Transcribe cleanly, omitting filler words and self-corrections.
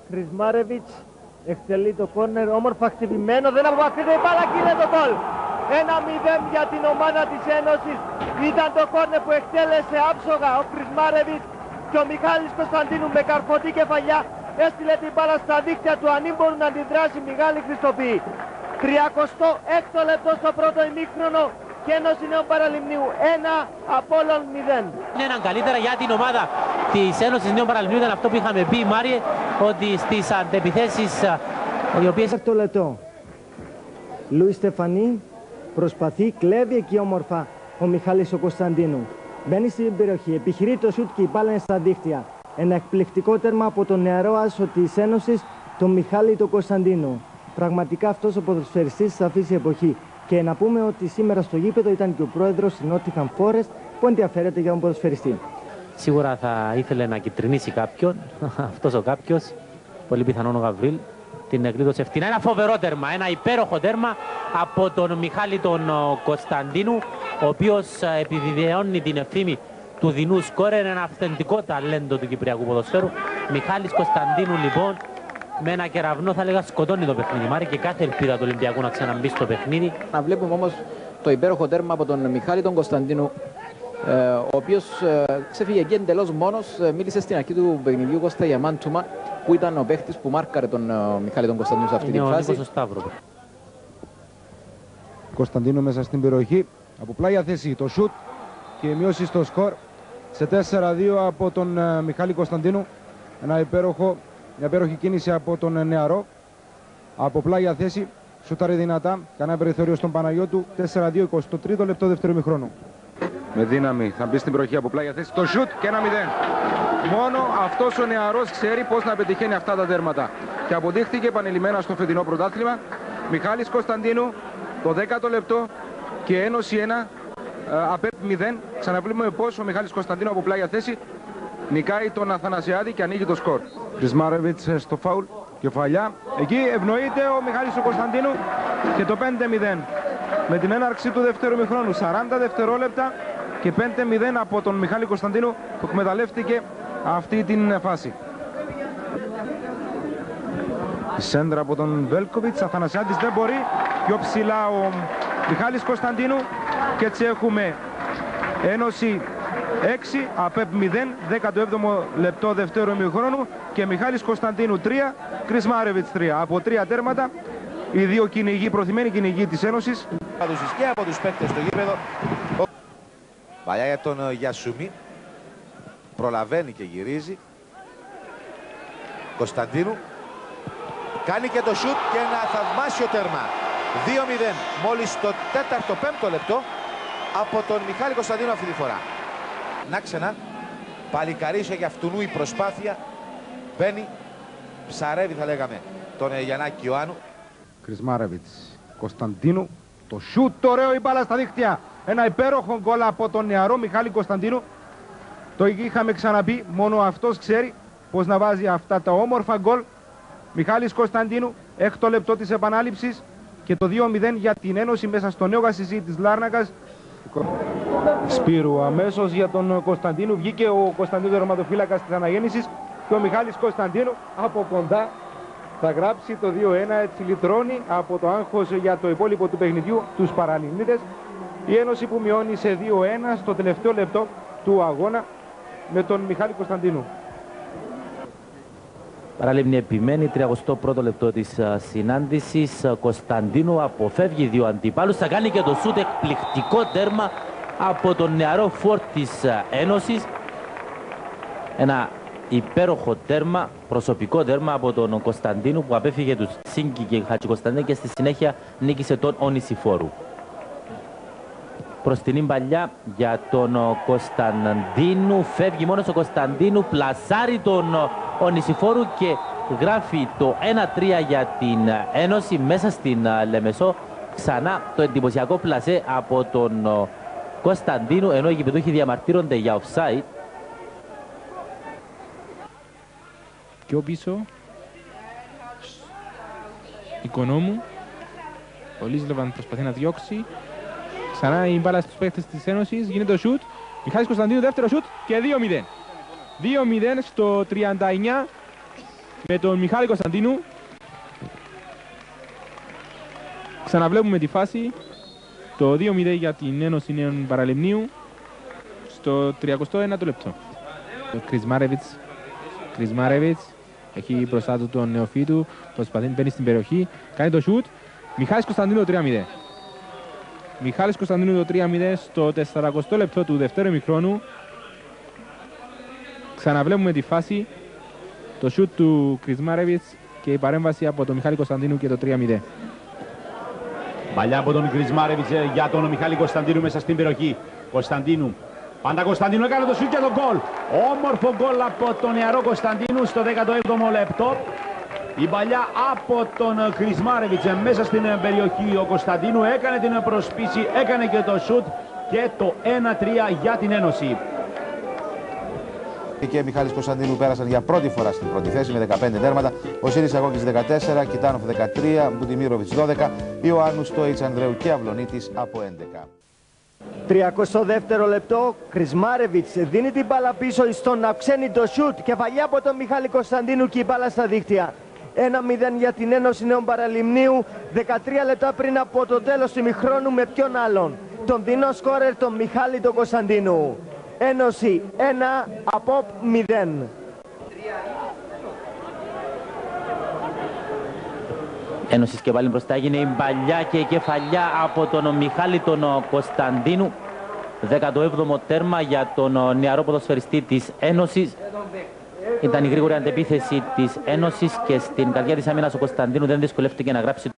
Χρυσμάρεβιτς εκτελεί το κόρνερ, όμορφα χτυπημένο, δεν απομακρύνεται η μπάλα και είναι το γκολ. 1-0 για την ομάδα της Ένωσης. Ήταν το κόρνερ που εκτέλεσε άψογα ο Χρυσμάρεβιτς και ο Μιχάλης Κωνσταντίνου με καρφωτή κεφαλιά έστειλε την μπάλα στα δίχτυα του ανήμπορου να αντιδράσει Μιγάλη Χριστοπή. 36ο λεπτό στο πρώτο ημίχρονο και Ένωση Νέου Παραλιμνίου 1, Απόλλων 0. Είναι έναν καλύτερα για την ομάδα της Ένωσης Νέου Παραλιμνίου, ήταν αυτό που είχαμε πει, Μάριε, ότι στις αντεπιθέσεις οι οποίες... Το λεπτό. Λουίς Στεφανή προσπαθεί, κλέβει εκεί όμορφα ο Μιχάλης ο Κωνσταντίνου. Μπαίνει στην περιοχή, επιχειρεί το σούτ και η μπάλα είναι στα δίχτυα. Ένα εκπληκτικό τέρμα από τον νεαρό άσο της Ένωσης, τον Μιχάλη τον Κωνσταντίνου. Πραγματικά αυτός ο ποδοσφαιριστής της αυτής της εποχή. Και να πούμε ότι σήμερα στο γήπεδο ήταν και ο πρόεδρος της Nottingham Forest που ενδιαφέρεται για τον ποδοσφαιριστή. Σίγουρα θα ήθελε να κυτρινίσει κάποιον, αυτός ο κάποιος, πολύ πιθανόν ο Γαβρίλ. Την εκδίδωσε φτηνά. Ένα φοβερό τέρμα, ένα υπέροχο τέρμα από τον Μιχάλη τον Κωνσταντίνου, ο οποίος επιβεβαιώνει την ευθύμη του δεινού σκόρερ, ένα αυθεντικό ταλέντο του κυπριακού ποδοσφαίρου. Μιχάλης Κωνσταντίνου λοιπόν με ένα κεραυνό θα έλεγα σκοτώνει το παιχνίδι, Μάρη, και κάθε ελπίδα του Ολυμπιακού να ξαναμπεί στο παιχνίδι. Να βλέπουμε όμως το υπέροχο τέρμα από τον Μιχάλη τον Κωνσταντίνου, ο οποίος ξέφυγε εκεί εντελώς μόνος. Μίλησε στην αρχή του παιχνιδιού Κώστα για μάντουμα, που ήταν ο παίχτης που μάρκαρε τον Μιχάλη τον Κωνσταντίνου σε αυτή τη φάση. Κωνσταντίνου μέσα στην περιοχή, από πλάγια θέση το σουτ και μειώσει στο σκορ σε 4-2 από τον Μιχάλη Κωνσταντίνου. Μια υπέροχη κίνηση από τον νεαρό, από πλάγια θέση, σουτάρει δυνατά, κανένα περιθώριο στον Παναγιώτου. 4-2, 23ο λεπτό δεύτερο ημιχρόνου. Με δύναμη θα μπει στην περιοχή από πλάγια θέση, το σουτ και 1-0. Μόνο αυτός ο νεαρός ξέρει πώς να πετυχαίνει αυτά τα τέρματα. Και αποδείχθηκε επανειλημμένα στο φετινό πρωτάθλημα. Μιχάλης Κωνσταντίνου, το 10ο λεπτό και Ένωση 1, ΑΠΕΠ 0. Ξαναβλέπουμε πώς ο Μιχάλης Κωνσταντίνου από πλάγια θέση νικάει τον Αθανασιάδη και ανοίγει το σκορ. Χρυσμάρεβιτς στο φάουλ, κεφαλιά. Εκεί ευνοείται ο Μιχάλης ο Κωνσταντίνου και το 5-0. Με την έναρξη του δεύτερου ημιχρόνου, 40 δευτερόλεπτα και 5-0 από τον Μιχάλη Κωνσταντίνου που εκμεταλλεύτηκε αυτή την φάση. Η σέντρα από τον Βέλκοβιτς, Αθανασιάδης δεν μπορεί. Πιο ψηλά ο Μιχάλης Κωνσταντίνου και έτσι έχουμε Ένωση 6, ΑΠΕΠ 0, 17ο λεπτό δευτέρου ημιχρόνου και Μιχάλης Κωνσταντίνου 3, Χρυσμάρεβιτς 3. Από 3 τέρματα οι δύο κυνηγοί, προθυμένοι κυνηγοί της Ένωσης. Και από τους παίκτες στο γήπεδο. Παλιά για τον Γιασουμί. Προλαβαίνει και γυρίζει. Κωνσταντίνου. Κάνει και το σουτ και ένα θαυμάσιο τέρμα. 2-0 μόλις το 4ο-5ο λεπτό από τον Μιχάλη Κωνσταντίνου αυτή τη φορά. Να ξανά παλικαρίσια για αυτού η προσπάθεια. Μπαίνει, ψαρεύει θα λέγαμε τον Γιαννάκη Ιωάννου. Χρυσμάρεβιτς, Κωνσταντίνου, το σουτ, ωραίο, η μπάλα στα δίχτυα. Ένα υπέροχο γκολ από τον νεαρό Μιχάλη Κωνσταντίνου. Το είχαμε ξαναπεί, μόνο αυτός ξέρει πώς να βάζει αυτά τα όμορφα γκολ. Μιχάλης Κωνσταντίνου, 6ο λεπτό της επανάληψης και το 2-0 για την Ένωση μέσα στο νέο γασισί της Λάρνακας. Σπύρου αμέσως για τον Κωνσταντίνου, βγήκε ο Κωνσταντίνου τερματοφύλακας της Αναγέννησης και ο Μιχάλης Κωνσταντίνου από κοντά θα γράψει το 2-1, έτσι λυτρώνει από το άγχος για το υπόλοιπο του παιχνιδιού τους Παραλιμνίτες. Η Ένωση που μειώνει σε 2-1 στο τελευταίο λεπτό του αγώνα με τον Μιχάλη Κωνσταντίνου. Παραλίμνη επιμένει, 31ο λεπτό της συνάντησης. Κωνσταντίνου αποφεύγει δύο αντιπάλους, θα κάνει και το σούτ, εκπληκτικό τέρμα από τον νεαρό φόρ της Ένωσης. Ένα υπέροχο τέρμα, προσωπικό τέρμα από τον Κωνσταντίνου που απέφυγε τους Σίγκη και Χατζικωνσταντίνου και στη συνέχεια νίκησε τον Ονησιφόρου. Προς την παλιά για τον Κωνσταντίνου, φεύγει μόνος ο Κωνσταντίνου, πλασάρει τον Ονησιφόρου και γράφει το 1-3 για την Ένωση μέσα στην Λεμεσό. Ξανά το εντυπωσιακό πλασέ από τον Κωνσταντίνου, ενώ οι γηπεδούχοι διαμαρτύρονται για offside. Πιο πίσω Οικονόμου, ο Λίσλεβαν προσπαθεί να διώξει. Ξανά η μπάλα στους παίκτες της Ένωσης, γίνεται το σουτ. Μιχάλης Κωνσταντίνου, δεύτερο σουτ και 2-0. 2-0 στο 39. με τον Μιχάλη Κωνσταντίνου. Ξαναβλέπουμε τη φάση. Το 2-0 για την Ένωση Νέων Παραλιμνίου στο 31ο λεπτό. Ο Κρισμάρεβιτς έχει μπροστά του τον νεοφύτου, προσπαθεί να μπαίνει στην περιοχή, κάνει το σουτ. Μιχάλης Κωνσταντίνου το 3-0. Μιχάλης Κωνσταντίνου το 3-0 στο 40ο λεπτό του δεύτερου ημιχρόνου. Ξαναβλέπουμε τη φάση, το σουτ του Κρισμάρεβιτς και η παρέμβαση από τον Μιχάλη Κωνσταντίνου και το 3-0. Παλιά από τον Κρισμάρεβιτς για τον Μιχάλη Κωνσταντίνου μέσα στην περιοχή. Κωνσταντίνου. Πάντα Κωνσταντίνου έκανε το σουτ και το γκολ. Όμορφο γκολ από τον νεαρό Κωνσταντίνου στο 17ο λεπτό. Η παλιά από τον Κρισμάρεβιτς μέσα στην περιοχή. Ο Κωνσταντίνου έκανε την προσπίση, έκανε και το σουτ και το 1-3 για την Ένωση. Και Μιχάλης Κωνσταντίνου πέρασαν για πρώτη φορά στην πρώτη θέση με 15 τέρματα. Ο Σύρης Αγώκης 14, Κιτάνοφ 13, Μπουτιμίροβιτς 12, Ιωάννου Στόιτς Ανδρέου και Αυλονίτης από 11. 32ο λεπτό, Κρισμάρεβιτς δίνει την μπάλα πίσω στον αυξένει το σουτ, κεφαλιά από τον Μιχάλη Κωνσταντίνου και η μπάλα στα δίχτυα. 1-0 για την Ένωση Νέων Παραλιμνίου, 13 λεπτά πριν από το τέλος του ημιχρόνου με ποιον άλλον. Τον δίνω σκόρερ τον Μιχάλη τον Κωνσταντίνου. Ένωση 1, ΑΠΟΠ 0. Ένωσης και πάλι μπροστά έγινε η παλιά και η κεφαλιά από τον Μιχάλη τον Κωνσταντίνου. 17ο τέρμα για τον νεαρό ποδοσφαιριστή της Ένωσης. Ήταν η γρήγορη αντεπίθεση της Ένωσης και στην καρδιά της άμυνας ο Κωνσταντίνου δεν δυσκολεύτηκε να γράψει